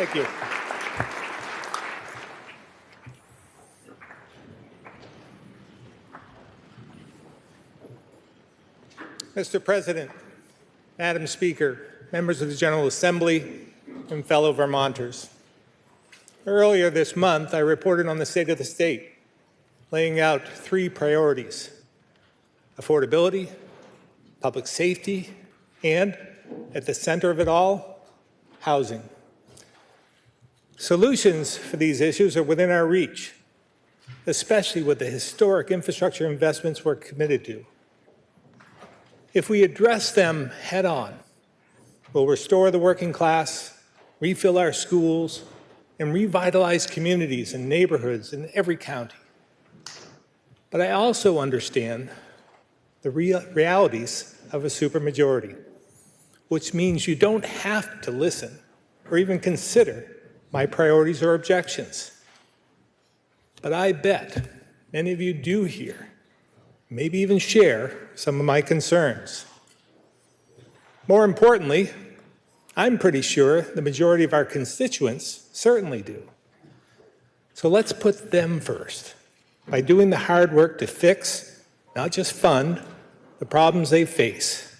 Thank you. Mr. President, Madam Speaker, members of the General Assembly, and fellow Vermonters. Earlier this month, I reported on the state of the state, laying out 3 priorities: affordability, public safety, and, at the center of it all, housing. Solutions for these issues are within our reach, especially with the historic infrastructure investments we're committed to. If we address them head-on, we'll restore the working class, refill our schools, and revitalize communities and neighborhoods in every county. But I also understand the realities of a supermajority, which means you don't have to listen or even consider my priorities or objections. But I bet many of you do hear, maybe even share, some of my concerns. More importantly, I'm pretty sure the majority of our constituents certainly do. So let's put them first by doing the hard work to fix, not just fund, the problems they face.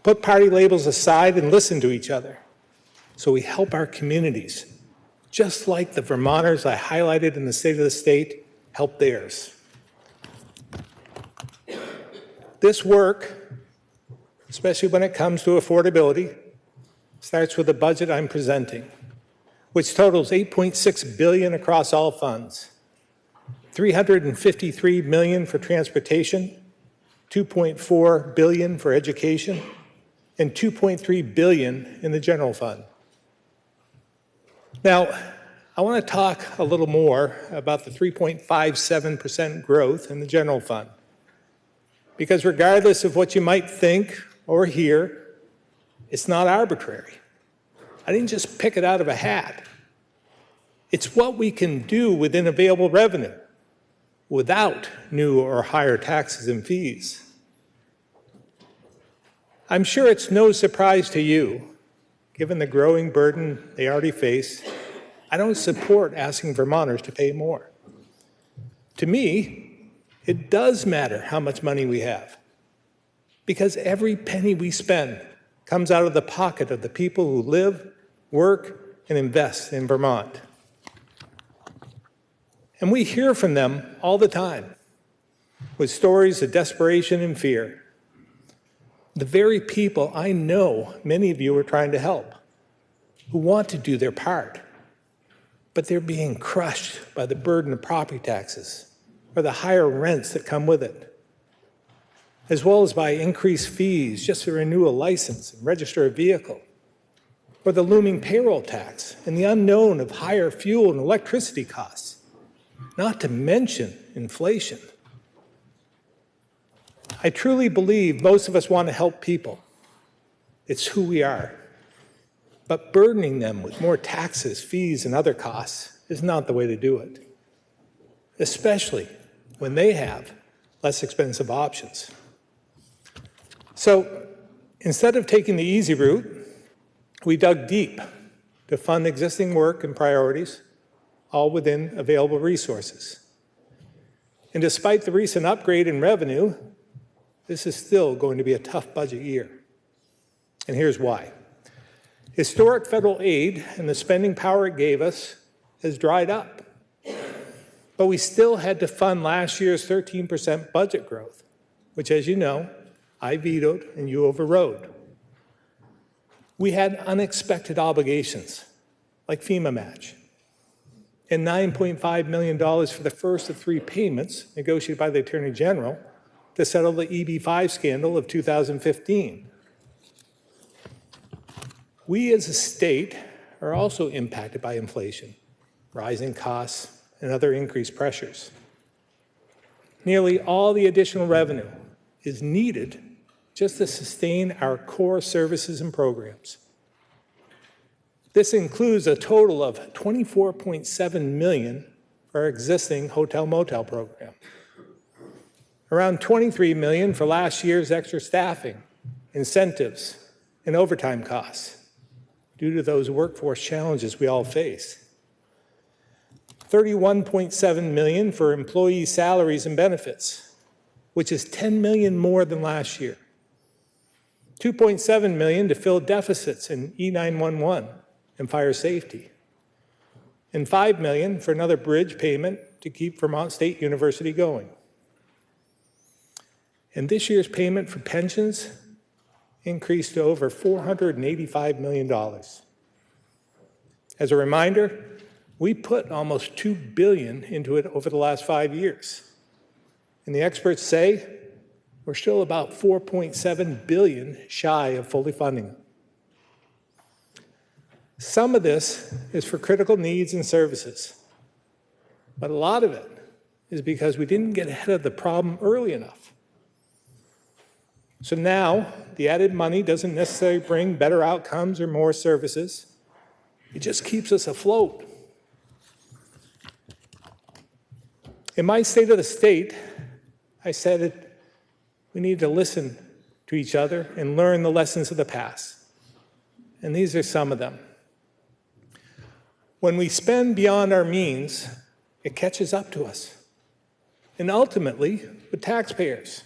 Put party labels aside and listen to each other so we help our communities, just like the Vermonters I highlighted in the State of the State help theirs. This work, especially when it comes to affordability, starts with the budget I'm presenting, which totals $8.6 billion across all funds, $353 million for transportation, $2.4 billion for education, and $2.3 billion in the general fund. Now, I want to talk a little more about the 3.57% growth in the general fund, because regardless of what you might think or hear, it's not arbitrary. I didn't just pick it out of a hat. It's what we can do within available revenue without new or higher taxes and fees. I'm sure it's no surprise to you, given the growing burden they already face, I don't support asking Vermonters to pay more. To me, it does matter how much money we have, because every penny we spend comes out of the pocket of the people who live, work, and invest in Vermont. And we hear from them all the time with stories of desperation and fear. The very people I know many of you are trying to help, who want to do their part, but they're being crushed by the burden of property taxes or the higher rents that come with it, as well as by increased fees just to renew a license and register a vehicle, or the looming payroll tax and the unknown of higher fuel and electricity costs, not to mention inflation. I truly believe most of us want to help people. It's who we are. But burdening them with more taxes, fees, and other costs is not the way to do it, especially when they have less expensive options. So instead of taking the easy route, we dug deep to fund existing work and priorities, all within available resources. And despite the recent upgrade in revenue, this is still going to be a tough budget year. And here's why. Historic federal aid and the spending power it gave us has dried up. But we still had to fund last year's 13% budget growth, which, as you know, I vetoed and you overrode. We had unexpected obligations, like FEMA match, and $9.5 million for the first of 3 payments negotiated by the Attorney General to settle the EB-5 scandal of 2015. We as a state are also impacted by inflation, rising costs, and other increased pressures. Nearly all the additional revenue is needed just to sustain our core services and programs. This includes a total of $24.7 million for our existing hotel-motel program, around $23 million for last year's extra staffing, incentives, and overtime costs, due to those workforce challenges we all face. $31.7 million for employee salaries and benefits, which is $10 million more than last year. $2.7 million to fill deficits in E911 and fire safety. And $5 million for another bridge payment to keep Vermont State University going. And this year's payment for pensions increased to over $485 million. As a reminder, we put almost $2 billion into it over the last 5 years. And the experts say we're still about $4.7 billion shy of fully funding it. Some of this is for critical needs and services, but a lot of it is because we didn't get ahead of the problem early enough. So now, the added money doesn't necessarily bring better outcomes or more services. It just keeps us afloat. In my State of the State, I said we need to listen to each other and learn the lessons of the past. And these are some of them. When we spend beyond our means, it catches up to us, and ultimately with taxpayers.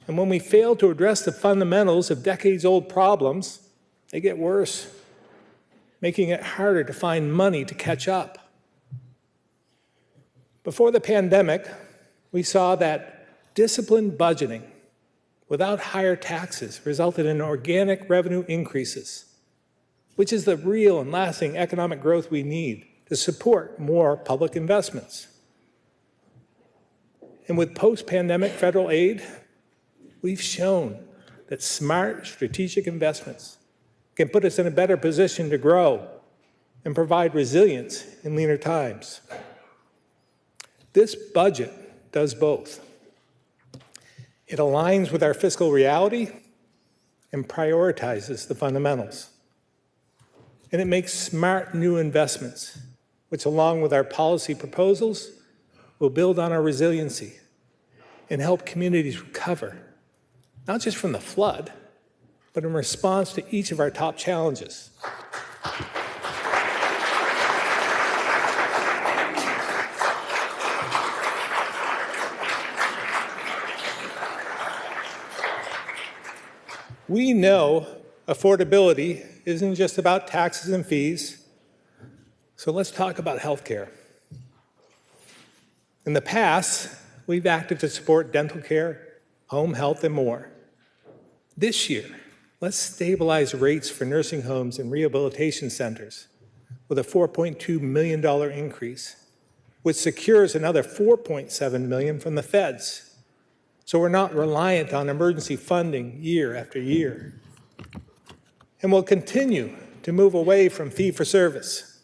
And when we fail to address the fundamentals of decades-old problems, they get worse, making it harder to find money to catch up. Before the pandemic, we saw that disciplined budgeting without higher taxes resulted in organic revenue increases, which is the real and lasting economic growth we need to support more public investments. And with post-pandemic federal aid, we've shown that smart strategic investments can put us in a better position to grow and provide resilience in leaner times. This budget does both. It aligns with our fiscal reality and prioritizes the fundamentals. And it makes smart new investments, which along with our policy proposals, will build on our resiliency and help communities recover, not just from the flood, but in response to each of our top challenges. We know affordability isn't just about taxes and fees, so let's talk about health care. In the past, we've acted to support dental care, home health, and more. This year, let's stabilize rates for nursing homes and rehabilitation centers with a $4.2 million increase, which secures another $4.7 million from the feds, so we're not reliant on emergency funding year after year. And we'll continue to move away from fee-for-service.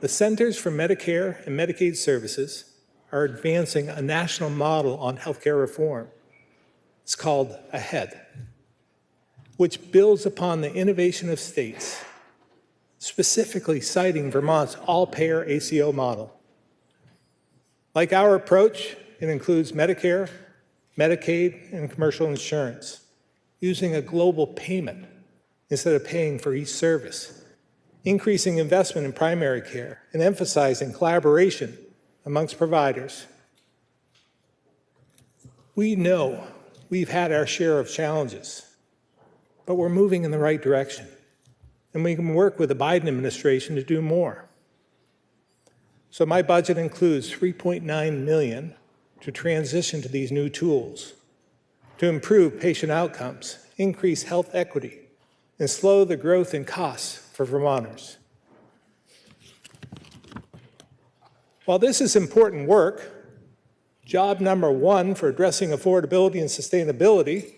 The Centers for Medicare and Medicaid Services are advancing a national model on healthcare reform. It's called AHEAD, which builds upon the innovation of states, specifically citing Vermont's all-payer ACO model. Like our approach, it includes Medicare, Medicaid, and commercial insurance, using a global payment instead of paying for each service, increasing investment in primary care, and emphasizing collaboration amongst providers. We know we've had our share of challenges, but we're moving in the right direction, and we can work with the Biden administration to do more. So my budget includes $3.9 million to transition to these new tools, to improve patient outcomes, increase health equity, and slow the growth in costs for Vermonters. While this is important work, job number one for addressing affordability and sustainability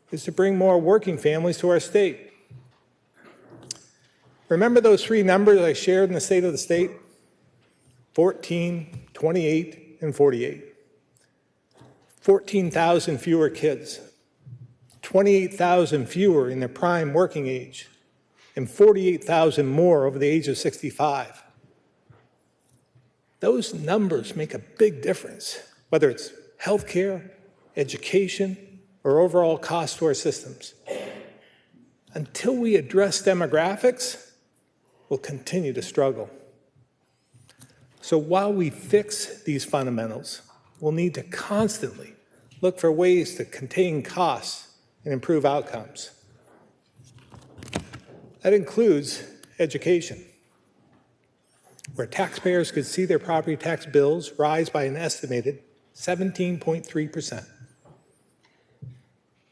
is to bring more working families to our state. Remember those three numbers I shared in the State of the State? 14, 28, and 48. 14,000 fewer kids, 28,000 fewer in their prime working age, and 48,000 more over the age of 65. Those numbers make a big difference, whether it's healthcare, education, or overall cost to our systems. Until we address demographics, we'll continue to struggle. So while we fix these fundamentals, we'll need to constantly look for ways to contain costs and improve outcomes. That includes education, where taxpayers could see their property tax bills rise by an estimated 17.3%.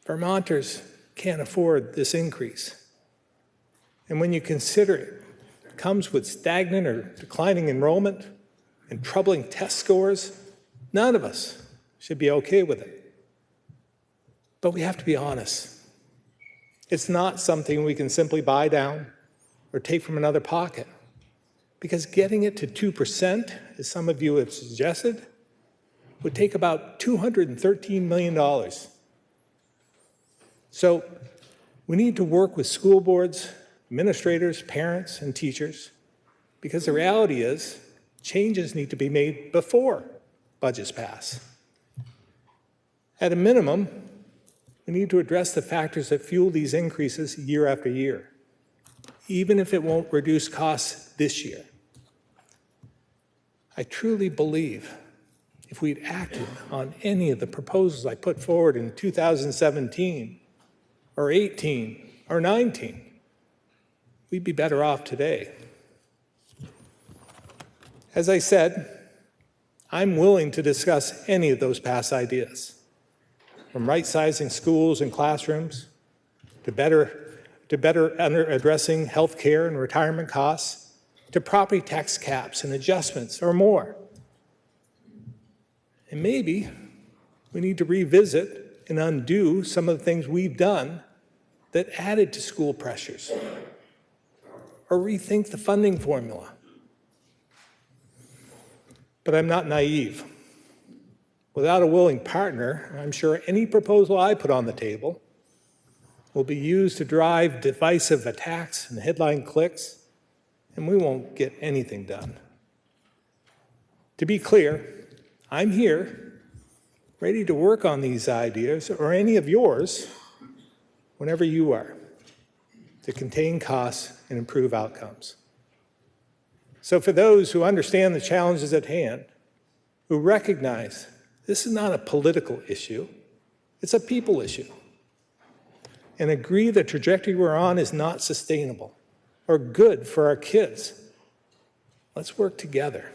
Vermonters can't afford this increase. And when you consider it comes with stagnant or declining enrollment and troubling test scores, none of us should be okay with it. But we have to be honest. It's not something we can simply buy down or take from another pocket, because getting it to 2%, as some of you have suggested, would take about $213 million. So we need to work with school boards, administrators, parents, and teachers, because the reality is changes need to be made before budgets pass. At a minimum, we need to address the factors that fuel these increases year after year, even if it won't reduce costs this year. I truly believe if we'd acted on any of the proposals I put forward in 2017 or 18 or 19, we'd be better off today. As I said, I'm willing to discuss any of those past ideas, from right-sizing schools and classrooms to better addressing health care and retirement costs, to property tax caps and adjustments or more. And maybe we need to revisit and undo some of the things we've done that added to school pressures, or rethink the funding formula. But I'm not naive. Without a willing partner, I'm sure any proposal I put on the table will be used to drive divisive attacks and headline clicks, and we won't get anything done. To be clear, I'm here, ready to work on these ideas, or any of yours, whenever you are, to contain costs and improve outcomes. So for those who understand the challenges at hand, who recognize this is not a political issue, it's a people issue, and agree the trajectory we're on is not sustainable or good for our kids, let's work together.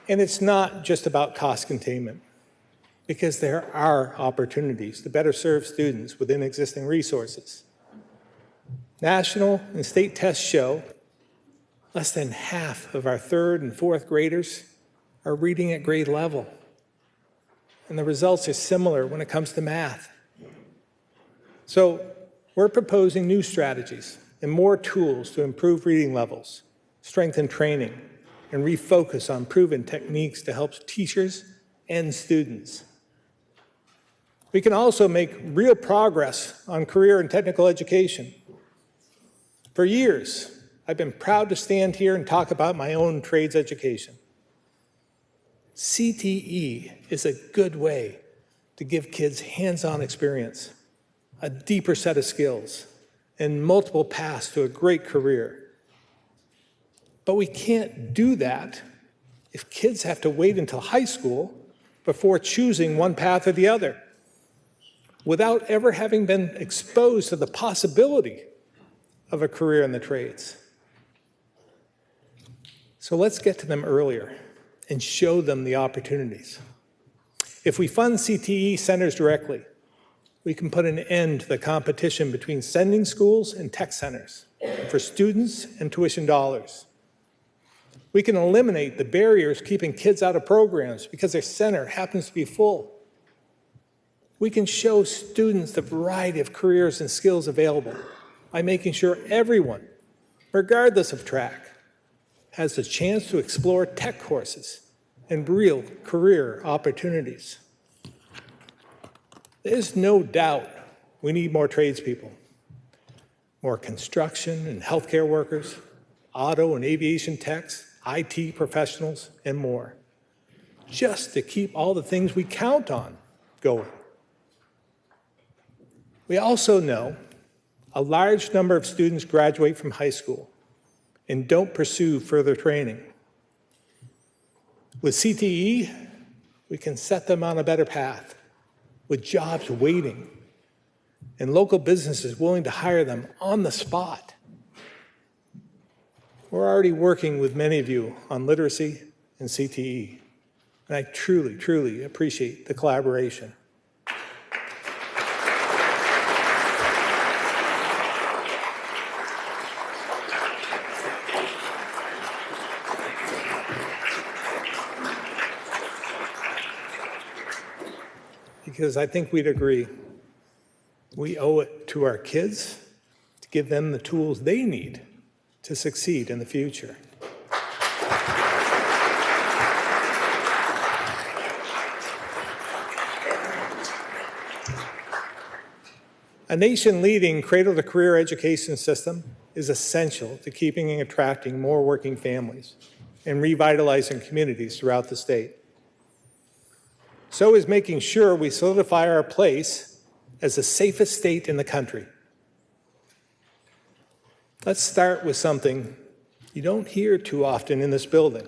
And it's not just about cost containment, because there are opportunities to better serve students within existing resources. National and state tests show less than half of our third and fourth graders are reading at grade level. And the results are similar when it comes to math. So we're proposing new strategies and more tools to improve reading levels, strengthen training, and refocus on proven techniques to help teachers and students. We can also make real progress on career and technical education. For years, I've been proud to stand here and talk about my own trades education. CTE is a good way to give kids hands-on experience, a deeper set of skills, and multiple paths to a great career. But we can't do that if kids have to wait until high school before choosing one path or the other, without ever having been exposed to the possibility of a career in the trades. So let's get to them earlier and show them the opportunities. If we fund CTE centers directly, we can put an end to the competition between sending schools and tech centers for students and tuition dollars. We can eliminate the barriers keeping kids out of programs because their center happens to be full. We can show students the variety of careers and skills available by making sure everyone, regardless of track, has the chance to explore tech courses and real career opportunities. There's no doubt we need more tradespeople. more construction and healthcare workers, auto and aviation techs, IT professionals, and more, just to keep all the things we count on going. We also know a large number of students graduate from high school and don't pursue further training. With CTE, we can set them on a better path, with jobs waiting and local businesses willing to hire them on the spot. We're already working with many of you on literacy and CTE, and I truly, truly appreciate the collaboration. Because I think we'd agree, we owe it to our kids to give them the tools they need to succeed in the future. A nation-leading cradle-to-career education system is essential to keeping and attracting more working families and revitalizing communities throughout the state. So is making sure we solidify our place as the safest state in the country. Let's start with something you don't hear too often in this building.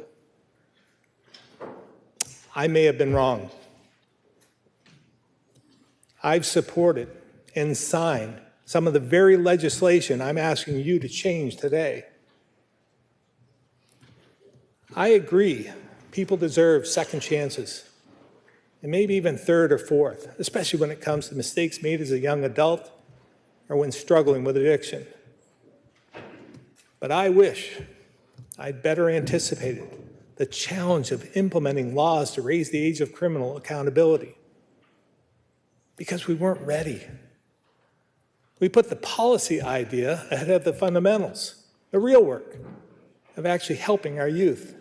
I may have been wrong. I've supported and signed some of the very legislation I'm asking you to change today. I agree, people deserve second chances, and maybe even third or fourth, especially when it comes to mistakes made as a young adult or when struggling with addiction. But I wish I'd better anticipated the challenge of implementing laws to raise the age of criminal accountability, because we weren't ready. We put the policy idea ahead of the fundamentals, the real work of actually helping our youth.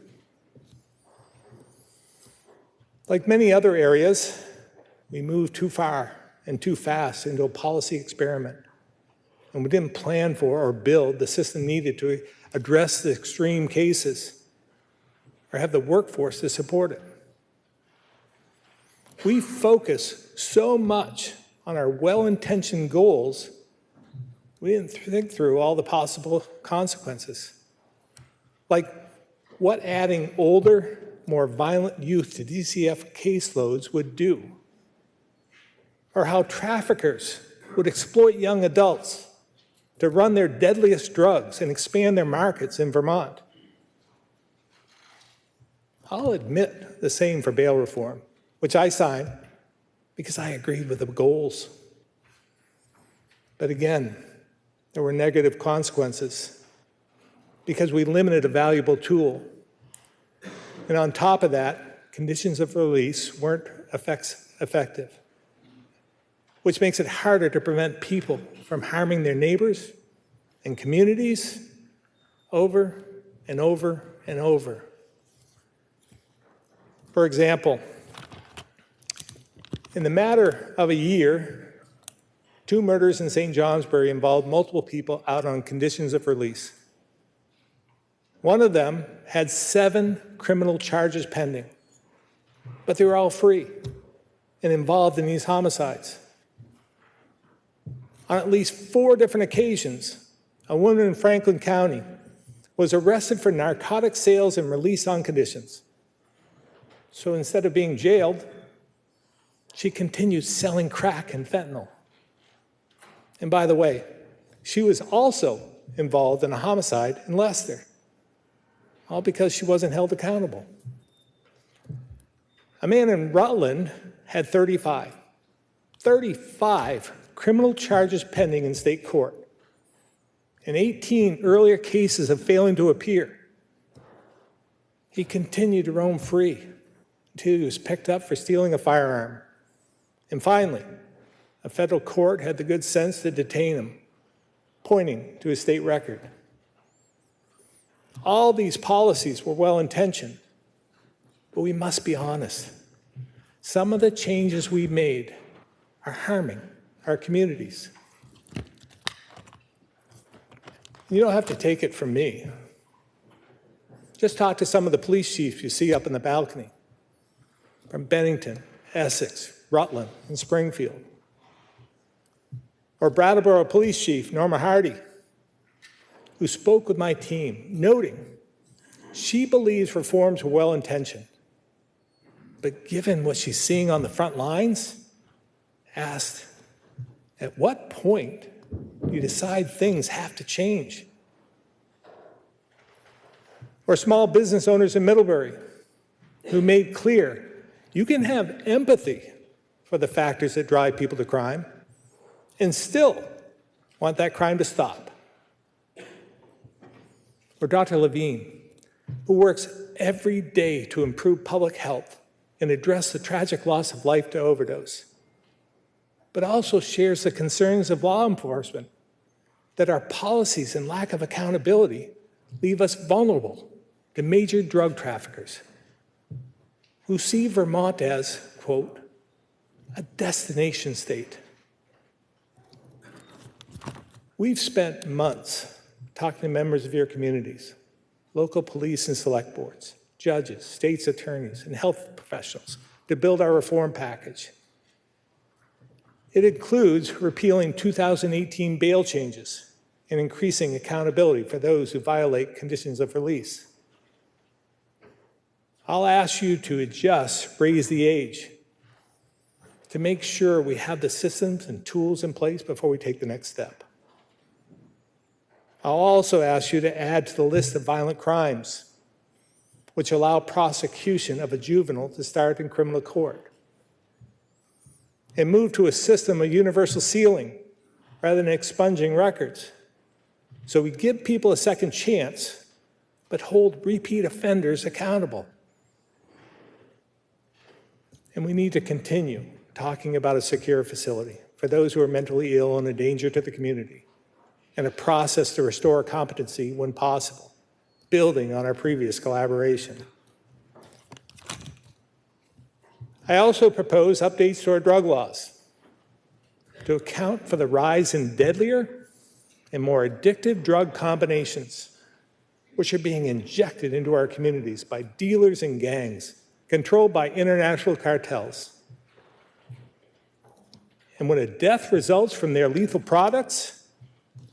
Like many other areas, we moved too far and too fast into a policy experiment, and we didn't plan for or build the system needed to address the extreme cases or have the workforce to support it. We focus so much on our well-intentioned goals, we didn't think through all the possible consequences. Like what adding older, more violent youth to DCF caseloads would do, or how traffickers would exploit young adults to run their deadliest drugs and expand their markets in Vermont. I'll admit the same for bail reform, which I signed because I agreed with the goals. But again, there were negative consequences because we limited a valuable tool. And on top of that, conditions of release weren't effective, which makes it harder to prevent people from harming their neighbors and communities over and over and over. For example, in the matter of a year, 2 murders in St. Johnsbury involved multiple people out on conditions of release. One of them had 7 criminal charges pending, but they were all free and involved in these homicides. On at least 4 different occasions, a woman in Franklin County was arrested for narcotic sales and released on conditions. So instead of being jailed, she continued selling crack and fentanyl. And by the way, she was also involved in a homicide in Leicester, all because she wasn't held accountable. A man in Rutland had 35 criminal charges pending in state court, and 18 earlier cases of failing to appear. He continued to roam free until he was picked up for stealing a firearm. And finally, a federal court had the good sense to detain him, pointing to his state record. All these policies were well-intentioned, but we must be honest. Some of the changes we've made are harming our communities. You don't have to take it from me. Just talk to some of the police chiefs you see up in the balcony from Bennington, Essex, Rutland, and Springfield. Or Brattleboro Police Chief Norma Hardy, who spoke with my team, noting she believes reforms were well-intentioned, but given what she's seeing on the front lines, asked, at what point do you decide things have to change? Or small business owners in Middlebury, who made clear you can have empathy for the factors that drive people to crime and still want that crime to stop. Or Dr. Levine, who works every day to improve public health and address the tragic loss of life to overdose, but also shares the concerns of law enforcement that our policies and lack of accountability leave us vulnerable to major drug traffickers who see Vermont as, quote, a destination state. We've spent months talking to members of your communities, local police and select boards, judges, state's attorneys, and health professionals to build our reform package. It includes repealing 2018 bail changes and increasing accountability for those who violate conditions of release. I'll ask you to raise the age to make sure we have the systems and tools in place before we take the next step. I'll also ask you to add to the list of violent crimes, which allow prosecution of a juvenile to start in criminal court, and move to a system of universal sealing rather than expunging records, so we give people a second chance, but hold repeat offenders accountable. And we need to continue talking about a secure facility for those who are mentally ill and a danger to the community, and a process to restore competency when possible, building on our previous collaboration. I also propose updates to our drug laws to account for the rise in deadlier and more addictive drug combinations, which are being injected into our communities by dealers and gangs controlled by international cartels. And when a death results from their lethal products,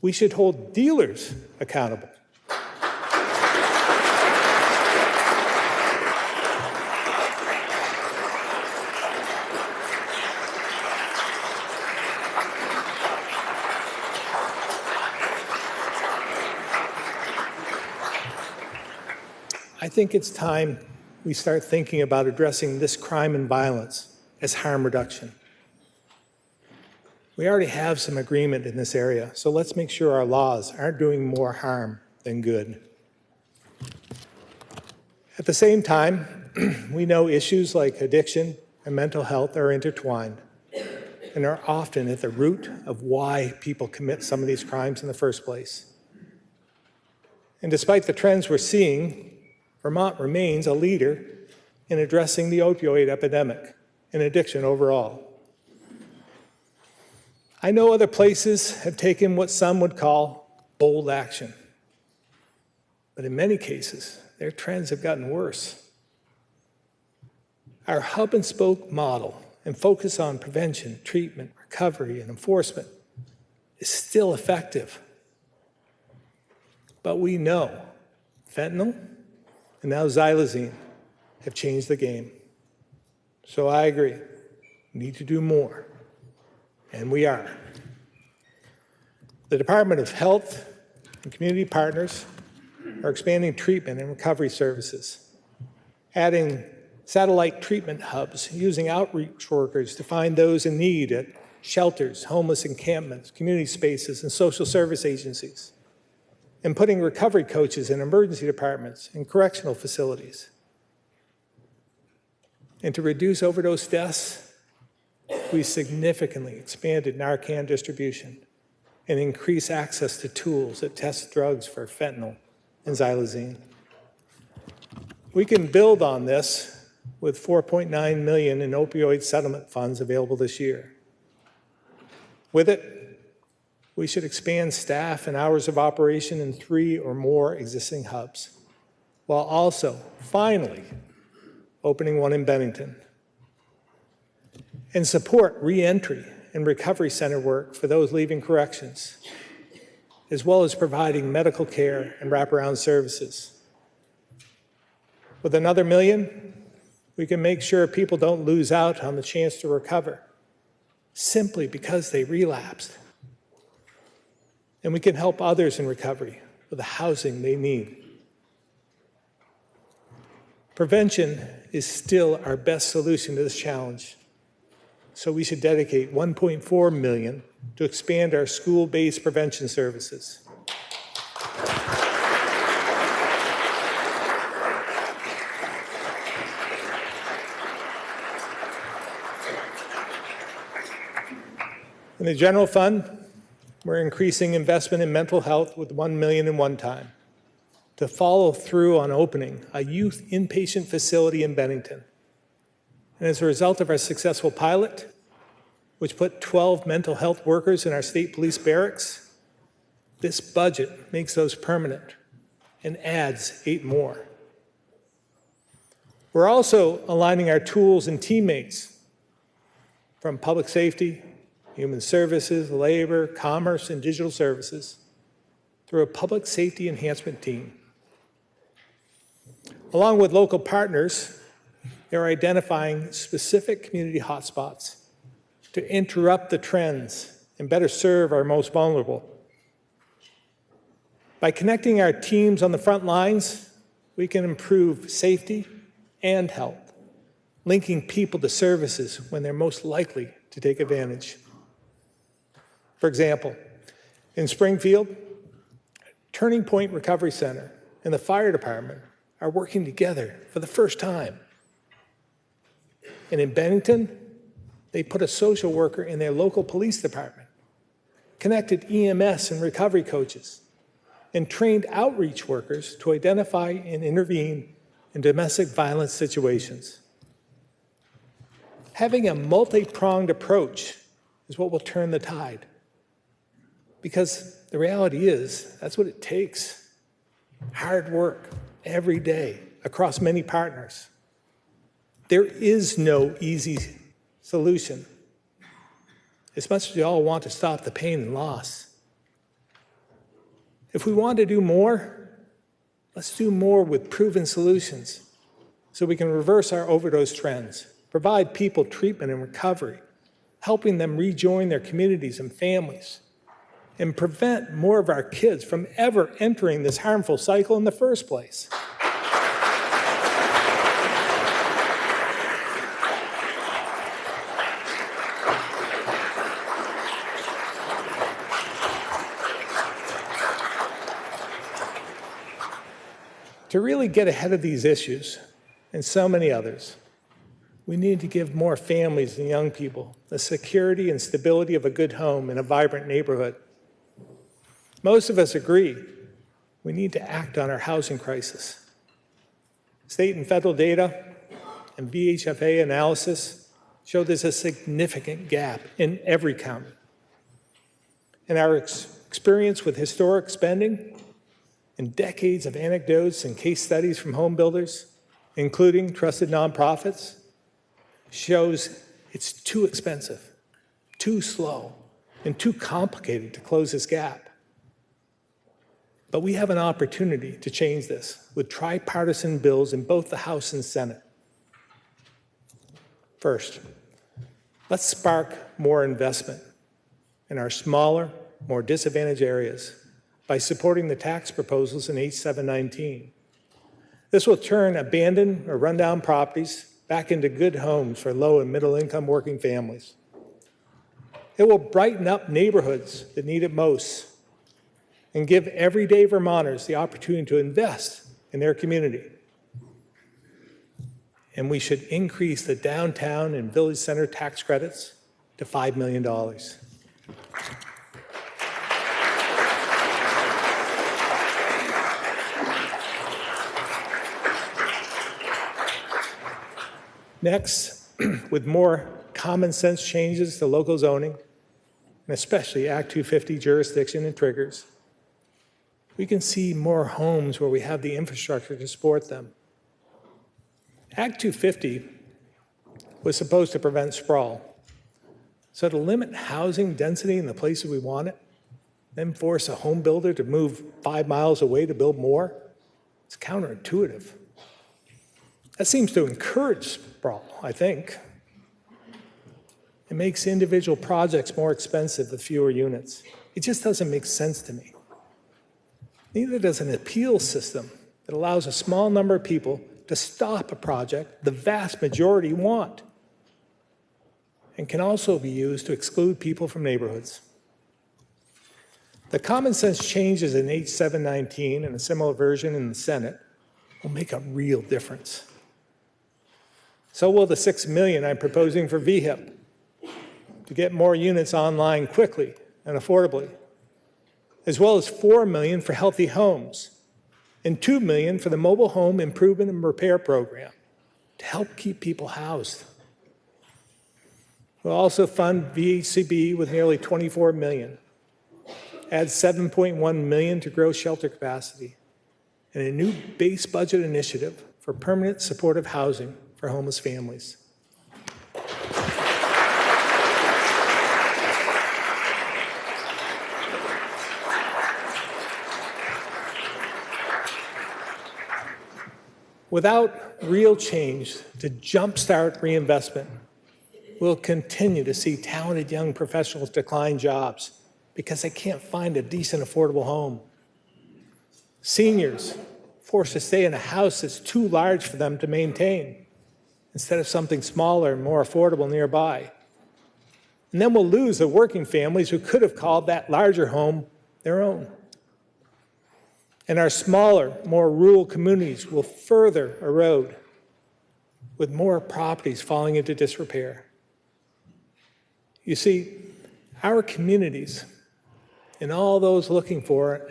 we should hold dealers accountable. I think it's time we start thinking about addressing this crime and violence as harm reduction. We already have some agreement in this area, so let's make sure our laws aren't doing more harm than good. At the same time, we know issues like addiction and mental health are intertwined and are often at the root of why people commit some of these crimes in the first place. And despite the trends we're seeing, Vermont remains a leader in addressing the opioid epidemic and addiction overall. I know other places have taken what some would call bold action, but in many cases, their trends have gotten worse. Our hub and spoke model and focus on prevention, treatment, recovery, and enforcement is still effective. But we know fentanyl and now xylazine have changed the game. So I agree, we need to do more, and we are. The Department of Health and community partners are expanding treatment and recovery services, adding satellite treatment hubs, using outreach workers to find those in need at shelters, homeless encampments, community spaces, and social service agencies, and putting recovery coaches in emergency departments and correctional facilities. And to reduce overdose deaths, we significantly expanded Narcan distribution and increased access to tools that test drugs for fentanyl and xylazine. We can build on this with $4.9 million in opioid settlement funds available this year. With it, We should expand staff and hours of operation in 3 or more existing hubs, while also, finally, opening one in Bennington. And support reentry and recovery center work for those leaving corrections, as well as providing medical care and wraparound services. With another $1 million, we can make sure people don't lose out on the chance to recover simply because they relapsed. And we can help others in recovery with the housing they need. Prevention is still our best solution to this challenge. So we should dedicate $1.4 million to expand our school-based prevention services. In the general fund, we're increasing investment in mental health with $1 million in one time to follow through on opening a youth inpatient facility in Bennington. And as a result of our successful pilot, which put 12 mental health workers in our state police barracks, this budget makes those permanent and adds 8 more. We're also aligning our tools and teammates from public safety, human services, labor, commerce, and digital services through a public safety enhancement team. Along with local partners, they're identifying specific community hotspots to interrupt the trends and better serve our most vulnerable. By connecting our teams on the front lines, we can improve safety and health, linking people to services when they're most likely to take advantage. For example, in Springfield, Turning Point Recovery Center and the fire department are working together for the first time. And in Bennington, they put a social worker in their local police department, connected EMS and recovery coaches, and trained outreach workers to identify and intervene in domestic violence situations. Having a multi-pronged approach is what will turn the tide. Because the reality is, that's what it takes. Hard work every day across many partners. There is no easy solution, as much as we all want to stop the pain and loss. If we want to do more, let's do more with proven solutions so we can reverse our overdose trends, provide people treatment and recovery, helping them rejoin their communities and families, and prevent more of our kids from ever entering this harmful cycle in the first place. To really get ahead of these issues, and so many others, we need to give more families and young people the security and stability of a good home in a vibrant neighborhood. Most of us agree we need to act on our housing crisis. State and federal data and VHFA analysis show there's a significant gap in every county. And our experience with historic spending and decades of anecdotes and case studies from home builders, including trusted nonprofits, shows it's too expensive, too slow, and too complicated to close this gap. But we have an opportunity to change this with tripartisan bills in both the House and Senate. First, let's spark more investment in our smaller, more disadvantaged areas by supporting the tax proposals in H719. This will turn abandoned or rundown properties back into good homes for low and middle income working families. It will brighten up neighborhoods that need it most and give everyday Vermonters the opportunity to invest in their community. And we should increase the downtown and village center tax credits to $5 million. Next, with more common sense changes to local zoning and especially Act 250 jurisdiction and triggers, we can see more homes where we have the infrastructure to support them. Act 250 was supposed to prevent sprawl. So to limit housing density in the places we want it, then force a home builder to move 5 miles away to build more, it's counterintuitive. That seems to encourage sprawl, I think. It makes individual projects more expensive with fewer units. It just doesn't make sense to me. Neither does an appeal system that allows a small number of people to stop a project the vast majority want, and can also be used to exclude people from neighborhoods. The common sense changes in H 719 and a similar version in the Senate will make a real difference. So will the $6 million I'm proposing for VHIP to get more units online quickly and affordably, as well as $4 million for healthy homes and $2 million for the mobile home improvement and repair program to help keep people housed. We'll also fund VHCB with nearly $24 million, add $7.1 million to grow shelter capacity, and a new base budget initiative for permanent supportive housing for homeless families. Without real change to jumpstart reinvestment, we'll continue to see talented young professionals decline jobs because they can't find a decent, affordable home. Seniors forced to stay in a house that's too large for them to maintain instead of something smaller and more affordable nearby. And then we'll lose the working families who could have called that larger home their own. And our smaller, more rural communities will further erode, with more properties falling into disrepair. You see, our communities and all those looking for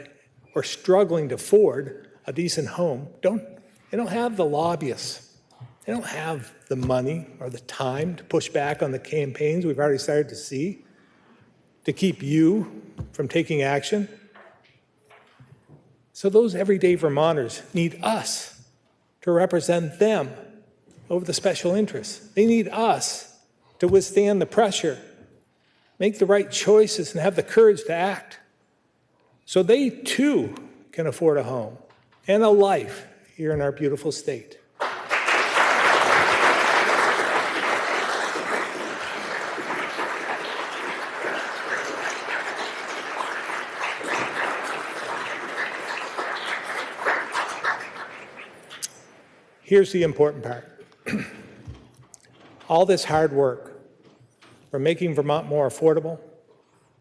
or struggling to afford a decent home they don't have the lobbyists. They don't have the money or the time to push back on the campaigns we've already started to see to keep you from taking action. So those everyday Vermonters need us to represent them over the special interests. They need us to withstand the pressure, make the right choices, and have the courage to act, so they too can afford a home and a life here in our beautiful state. Here's the important part. All this hard work for making Vermont more affordable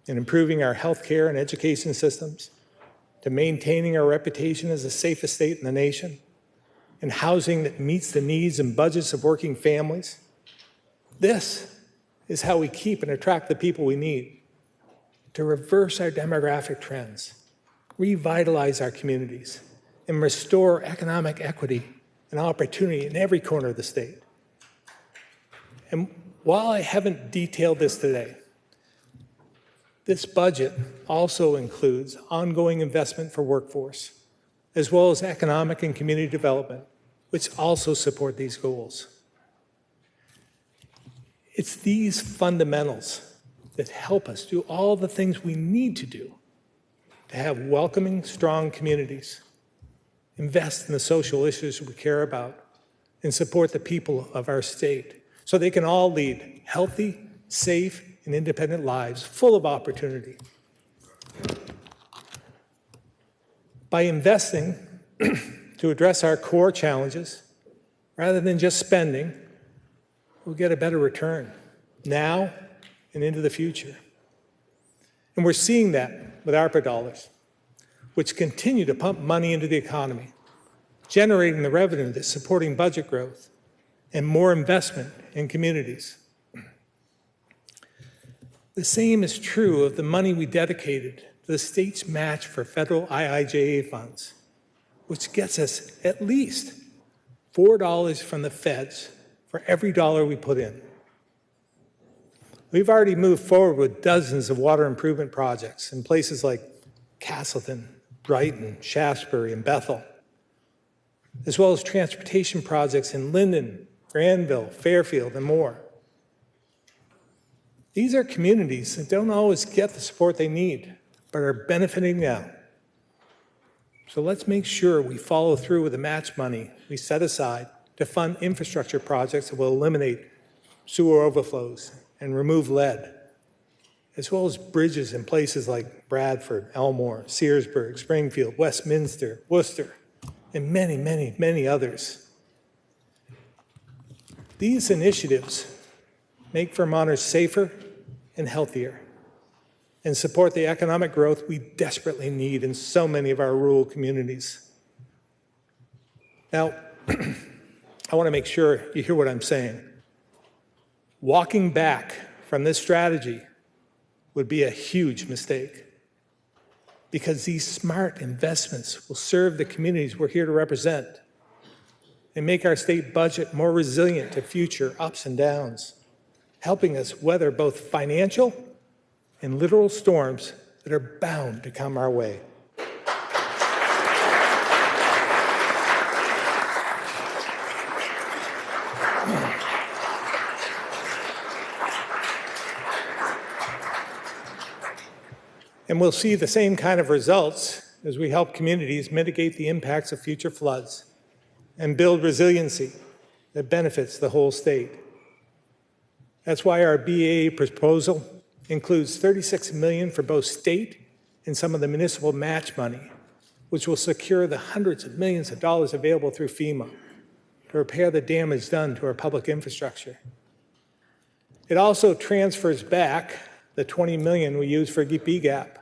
and improving our healthcare and education systems, to maintaining our reputation as the safest state in the nation, and housing that meets the needs and budgets of working families. This is how we keep and attract the people we need to reverse our demographic trends, revitalize our communities, and restore economic equity and opportunity in every corner of the state. And while I haven't detailed this today, this budget also includes ongoing investment for workforce, as well as economic and community development, which also support these goals. It's these fundamentals that help us do all the things we need to do to have welcoming, strong communities, invest in the social issues we care about, and support the people of our state so they can all lead healthy, safe, and independent lives full of opportunity. By investing to address our core challenges, rather than just spending, we'll get a better return now and into the future. And we're seeing that with ARPA dollars, which continue to pump money into the economy, generating the revenue that's supporting budget growth and more investment in communities. The same is true of the money we dedicated to the state's match for federal IIJA funds, which gets us at least $4 from the feds for every dollar we put in. We've already moved forward with dozens of water improvement projects in places like Castleton, Brighton, Shaftesbury, and Bethel, as well as transportation projects in Linden, Granville, Fairfield, and more. These are communities that don't always get the support they need, but are benefiting now. So let's make sure we follow through with the match money we set aside to fund infrastructure projects that will eliminate sewer overflows and remove lead, as well as bridges in places like Bradford, Elmore, Searsburg, Springfield, Westminster, Worcester, and many, many, many others. These initiatives make Vermonters safer and healthier and support the economic growth we desperately need in so many of our rural communities. Now, I want to make sure you hear what I'm saying. Walking back from this strategy would be a huge mistake, because these smart investments will serve the communities we're here to represent and make our state budget more resilient to future ups and downs, helping us weather both financial and literal storms that are bound to come our way. And we'll see the same kind of results as we help communities mitigate the impacts of future floods and build resiliency that benefits the whole state. That's why our BAA proposal includes $36 million for both state and some of the municipal match money, which will secure the hundreds of millions of dollars available through FEMA to repair the damage done to our public infrastructure. It also transfers back the $20 million we used for BGAP,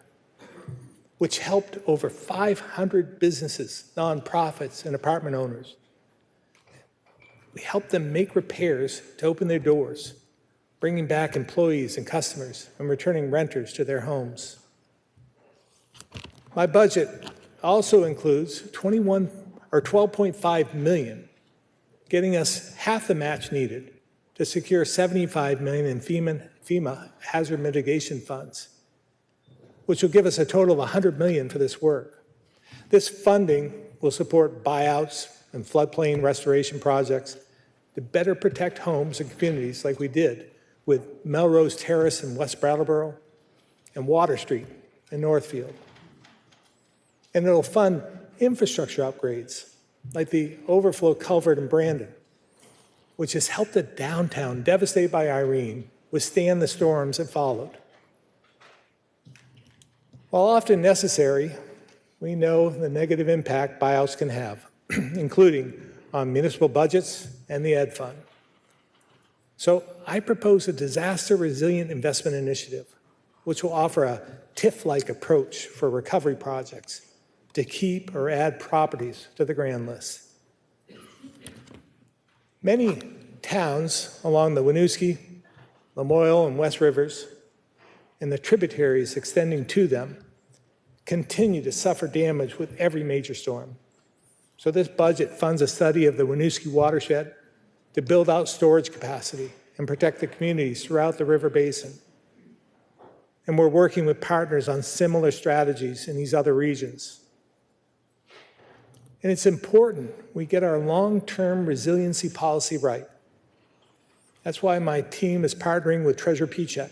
which helped over 500 businesses, nonprofits, and apartment owners. We helped them make repairs to open their doors, bringing back employees and customers and returning renters to their homes. My budget also includes $12.5 million, getting us half the match needed to secure $75 million in FEMA hazard mitigation funds, which will give us a total of $100 million for this work. This funding will support buyouts and floodplain restoration projects to better protect homes and communities like we did with Melrose Terrace in West Brattleboro and Water Street in Northfield. And it'll fund infrastructure upgrades like the overflow culvert in Brandon, which has helped a downtown devastated by Irene withstand the storms that followed. While often necessary, we know the negative impact buyouts can have, including on municipal budgets and the Ed Fund. So I propose a disaster resilient investment initiative, which will offer a TIF-like approach for recovery projects to keep or add properties to the grand list. Many towns along the Winooski, Lamoille, and West Rivers, and the tributaries extending to them, continue to suffer damage with every major storm. So this budget funds a study of the Winooski watershed to build out storage capacity and protect the communities throughout the river basin. And we're working with partners on similar strategies in these other regions. And it's important we get our long-term resiliency policy right. That's why my team is partnering with Treasurer Pichek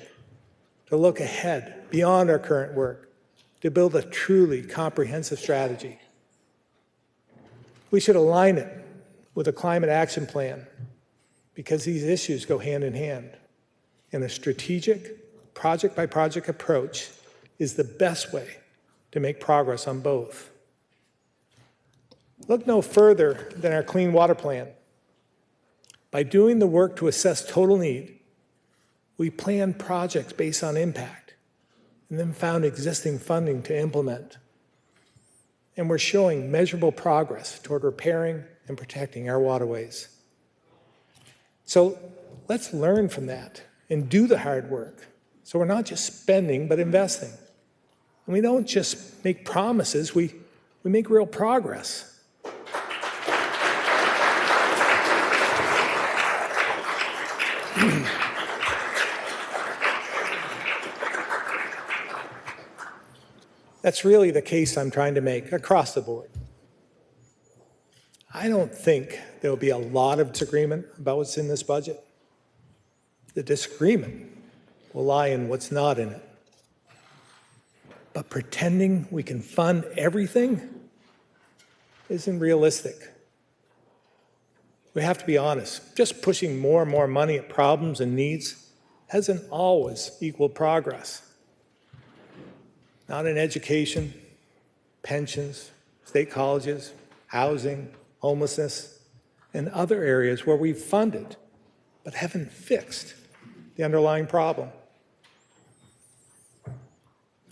to look ahead beyond our current work to build a truly comprehensive strategy. We should align it with a climate action plan because these issues go hand in hand. And a strategic, project-by-project approach is the best way to make progress on both. Look no further than our Clean Water Plan. By doing the work to assess total need, we planned projects based on impact and then found existing funding to implement. And we're showing measurable progress toward repairing and protecting our waterways. So let's learn from that and do the hard work. So we're not just spending, but investing. And we don't just make promises, we make real progress. That's really the case I'm trying to make across the board. I don't think there will be a lot of disagreement about what's in this budget. The disagreement will lie in what's not in it. But pretending we can fund everything isn't realistic. We have to be honest. Just pushing more and more money at problems and needs hasn't always equaled progress. Not in education, pensions, state colleges, housing, homelessness, and other areas where we've funded but haven't fixed the underlying problem.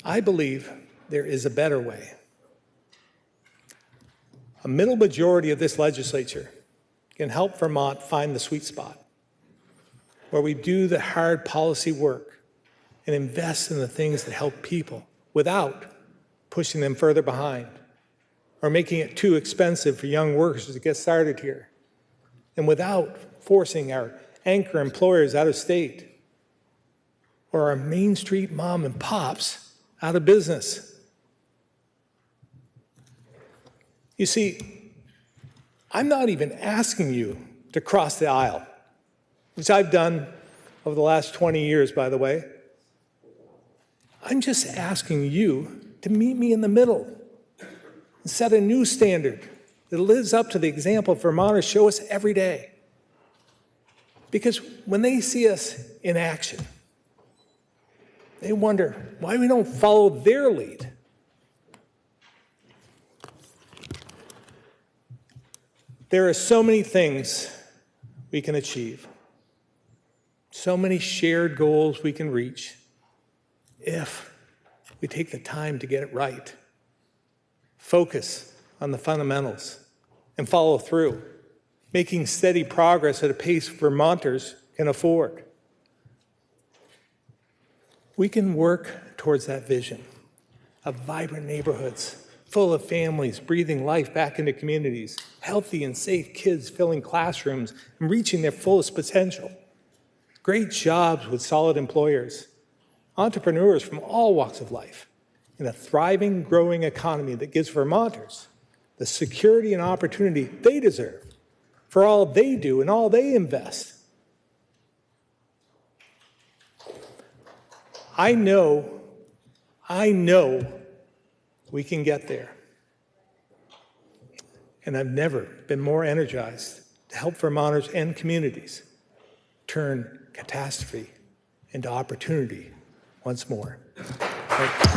I believe there is a better way. A middle majority of this legislature can help Vermont find the sweet spot where we do the hard policy work and invest in the things that help people without pushing them further behind or making it too expensive for young workers to get started here, and without forcing our anchor employers out of state or our Main Street mom and pops out of business. You see, I'm not even asking you to cross the aisle, which I've done over the last 20 years, by the way. I'm just asking you to meet me in the middle and set a new standard that lives up to the example Vermonters show us every day. Because when they see us in action, they wonder why we don't follow their lead. There are so many things we can achieve, so many shared goals we can reach if we take the time to get it right, focus on the fundamentals, and follow through, making steady progress at a pace Vermonters can afford. We can work towards that vision of vibrant neighborhoods, full of families breathing life back into communities, healthy and safe kids filling classrooms and reaching their fullest potential, great jobs with solid employers, entrepreneurs from all walks of life, and a thriving, growing economy that gives Vermonters the security and opportunity they deserve for all they do and all they invest. I know we can get there. And I've never been more energized to help Vermonters and communities turn catastrophe into opportunity once more. Thank you.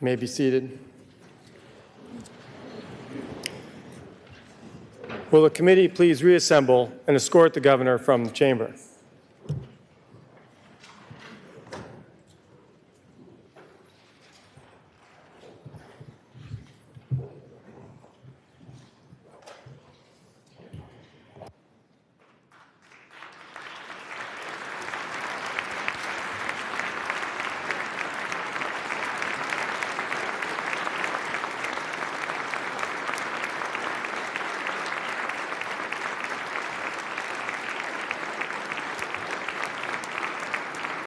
You may be seated. Will the committee please reassemble and escort the governor from the chamber?